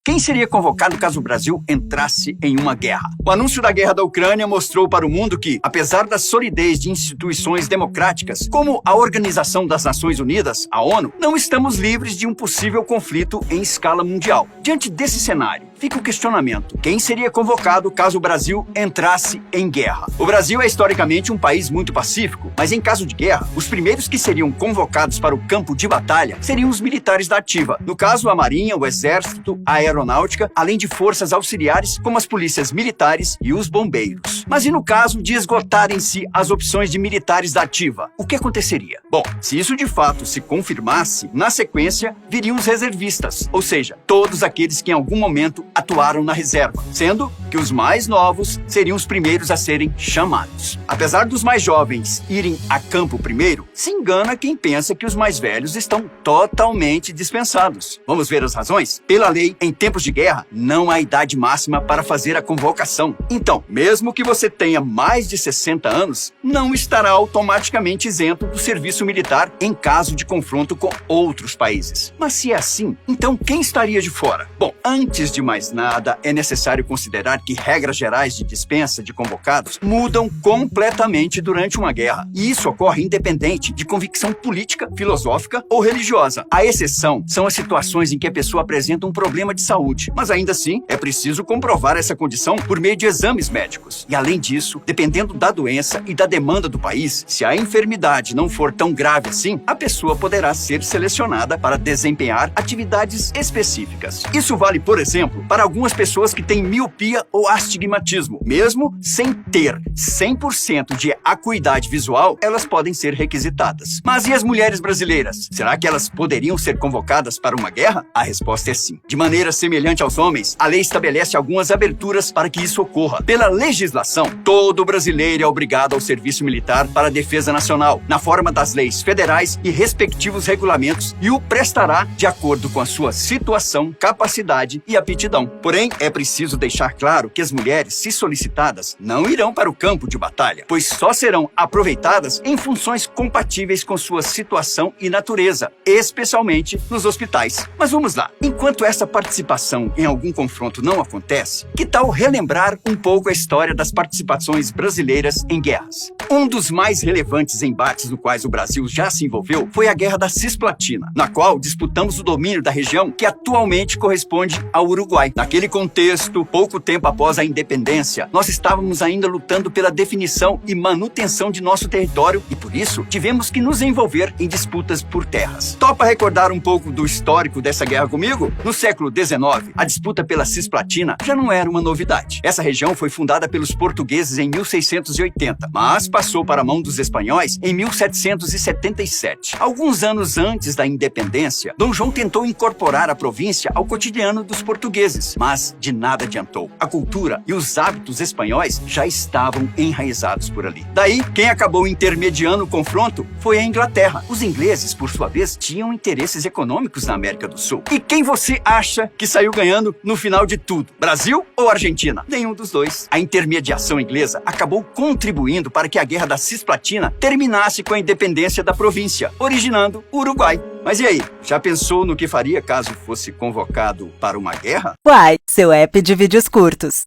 Quem seria convocado caso o Brasil entrasse em uma guerra? O anúncio da guerra da Ucrânia mostrou para o mundo que, apesar da solidez de instituições democráticas, como a Organização das Nações Unidas, a ONU, não estamos livres de um possível conflito em escala mundial. Diante desse cenário, fica o questionamento: quem seria convocado caso o Brasil entrasse em guerra? O Brasil é historicamente um país muito pacífico, mas em caso de guerra, os primeiros que seriam convocados para o campo de batalha seriam os militares da ativa. No caso, a Marinha, o Exército, a Aeronáutica, além de forças auxiliares como as polícias militares e os bombeiros. Mas e no caso de esgotarem-se as opções de militares da ativa? O que aconteceria? Bom, se isso de fato se confirmasse, na sequência viriam os reservistas, ou seja, todos aqueles que em algum momento atuaram na reserva, sendo que os mais novos seriam os primeiros a serem chamados. Apesar dos mais jovens irem a campo primeiro, se engana quem pensa que os mais velhos estão totalmente dispensados. Vamos ver as razões? Pela lei, em tempos de guerra, não há idade máxima para fazer a convocação. Então, mesmo que você tenha mais de 60 anos, não estará automaticamente isento do serviço militar em caso de confronto com outros países. Mas se é assim, então quem estaria de fora? Bom, antes de mais nada, é necessário considerar que regras gerais de dispensa de convocados mudam completamente durante uma guerra. E isso ocorre independente de convicção política, filosófica ou religiosa. A exceção são as situações em que a pessoa apresenta um problema de saúde, mas ainda assim é preciso comprovar essa condição por meio de exames médicos. E além disso, dependendo da doença e da demanda do país, se a enfermidade não for tão grave assim, a pessoa poderá ser selecionada para desempenhar atividades específicas. Isso vale, por exemplo, para algumas pessoas que têm miopia ou astigmatismo. Mesmo sem ter 100% de acuidade visual, elas podem ser requisitadas. Mas e as mulheres brasileiras? Será que elas poderiam ser convocadas para uma guerra? A resposta é sim. De maneira semelhante aos homens, a lei estabelece algumas aberturas para que isso ocorra. Pela legislação, todo brasileiro é obrigado ao serviço militar para a defesa nacional, na forma das leis federais e respectivos regulamentos, e o prestará de acordo com a sua situação, capacidade e aptidão. Porém, é preciso deixar claro que as mulheres, se solicitadas, não irão para o campo de batalha, pois só serão aproveitadas em funções compatíveis com sua situação e natureza, especialmente nos hospitais. Mas vamos lá. Enquanto essa participação em algum confronto não acontece, que tal relembrar um pouco a história das participações brasileiras em guerras? Um dos mais relevantes embates no quais o Brasil já se envolveu foi a Guerra da Cisplatina, na qual disputamos o domínio da região que atualmente corresponde ao Uruguai. Naquele contexto, pouco tempo após a independência, nós estávamos ainda lutando pela definição e manutenção de nosso território e, por isso, tivemos que nos envolver em disputas por terras. Topa recordar um pouco do histórico dessa guerra comigo? No século XIX, a disputa pela Cisplatina já não era uma novidade. Essa região foi fundada pelos portugueses em 1680, mas passou para a mão dos espanhóis em 1777. Alguns anos antes da independência, Dom João tentou incorporar a província ao cotidiano dos portugueses, mas de nada adiantou. A cultura e os hábitos espanhóis já estavam enraizados por ali. Daí, quem acabou intermediando o confronto foi a Inglaterra. Os ingleses, por sua vez, tinham interesses econômicos na América do Sul. E quem você acha que saiu ganhando no final de tudo? Brasil ou Argentina? Nenhum dos dois. A intermediação inglesa acabou contribuindo para que a Guerra da Cisplatina terminasse com a independência da província, originando o Uruguai. Mas e aí, já pensou no que faria caso fosse convocado para uma guerra? Uai, seu app de vídeos curtos.